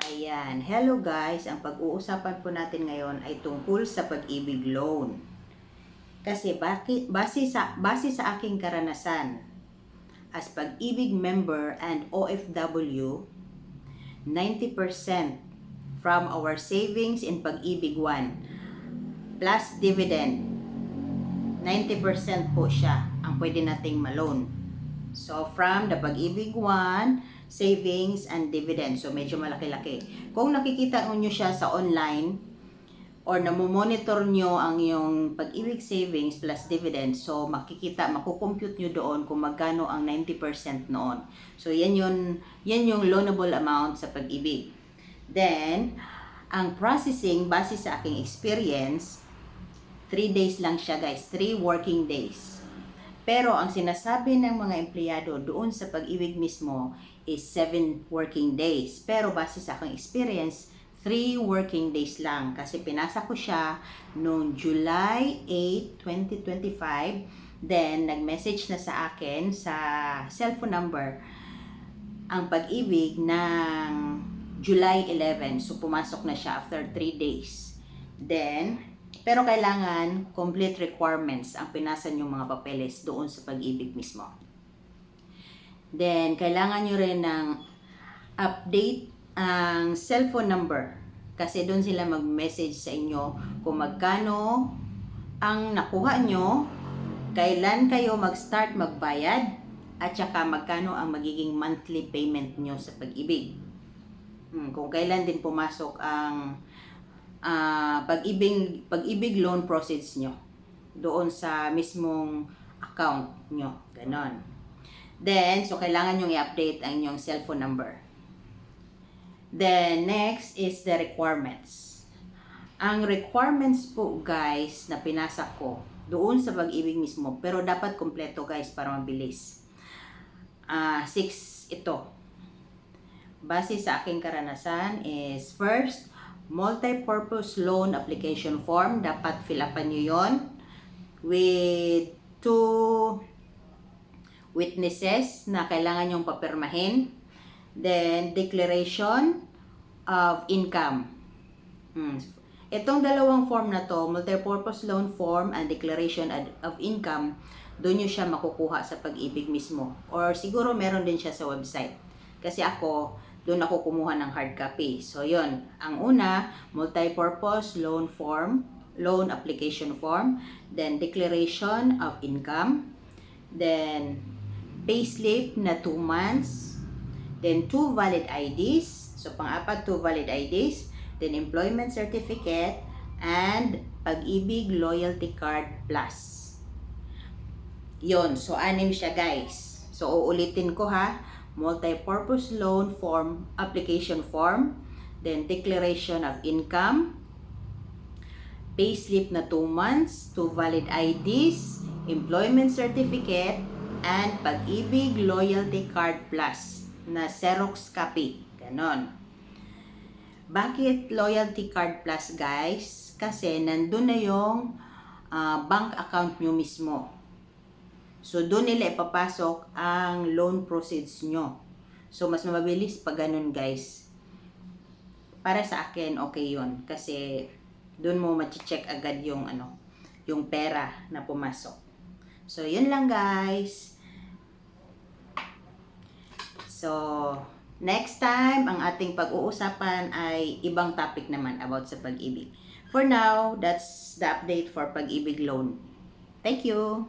Ayan. Hello guys, ang pag-uusapan po natin ngayon ay tungkol sa pag-ibig loan. Kasi base sa aking karanasan as pag-ibig member and OFW, 90% from our savings in pag-ibig 1 plus dividend, 90% po siya ang pwede nating ma-loan. So, from the Pag-ibig 1, savings and dividend. So, medyo malaki-laki. Kung nakikita nyo siya sa online or namomonitor nyo ang yung Pag-ibig savings plus dividend, so makukompute nyo doon kung magkano ang 90% noon. So, yan yung loanable amount sa Pag-ibig. Then, ang processing, base sa aking experience, 3 days lang siya guys, 3 working days. Pero ang sinasabi ng mga empleyado doon sa Pag-ibig mismo is 7 working days. Pero base sa aking experience, 3 working days lang. Kasi pinasa ko siya noong July 8, 2025. Then, nag-message na sa akin sa cellphone number ang Pag-ibig ng July 11. So, pumasok na siya after 3 days. Then, pero kailangan complete requirements ang pinasa yung mga papeles doon sa Pag-ibig mismo. Then, kailangan nyo rin ng update ang cellphone number. Kasi doon sila mag-message sa inyo kung magkano ang nakuha nyo, kailan kayo mag-start magbayad, at saka magkano ang magiging monthly payment nyo sa Pag-ibig. Kung kailan din pumasok ang pag-ibig loan proceeds nyo doon sa mismong account nyo. Ganon. Then, so kailangan nyo i-update ang inyong cellphone number. Then, next is the requirements. Ang requirements po guys na pinasa ko doon sa Pag-ibig mismo, pero dapat kompleto guys para mabilis. 6 ito. Base sa aking karanasan is first, multi-purpose loan application form. Dapat fill upan nyo yun with 2 witnesses na kailangan nyong papirmahin. Then, declaration of income. Itong dalawang form na to, multi-purpose loan form and declaration of income, doon nyo siya makukuha sa Pag-ibig mismo. Or siguro meron din siya sa website. Kasi doon ako kumuha ng hard copy. So, yun. Ang una, multi-purpose loan form, loan application form, then declaration of income, then payslip na 2 months, then 2 valid IDs, so pang-apat 2 valid IDs, then employment certificate, and Pag-ibig loyalty card plus. Yun. So, 6 siya guys. So, uulitin ko ha. Multi-purpose loan form, application form, then declaration of income, payslip na 2 months, 2 valid IDs, employment certificate, and Pag-ibig loyalty card plus na Xerox copy. Ganon. Bakit loyalty card plus guys? Kasi nandun na yung bank account nyo mismo. So, doon nila ipapasok ang loan proceeds nyo. So, mas mabilis pag ganun, guys. Para sa akin, okay yun. Kasi, doon mo ma-check agad yung, yung pera na pumasok. So, yun lang, guys. So, next time, ang ating pag-uusapan ay ibang topic naman about sa Pag-ibig. For now, that's the update for Pag-ibig loan. Thank you!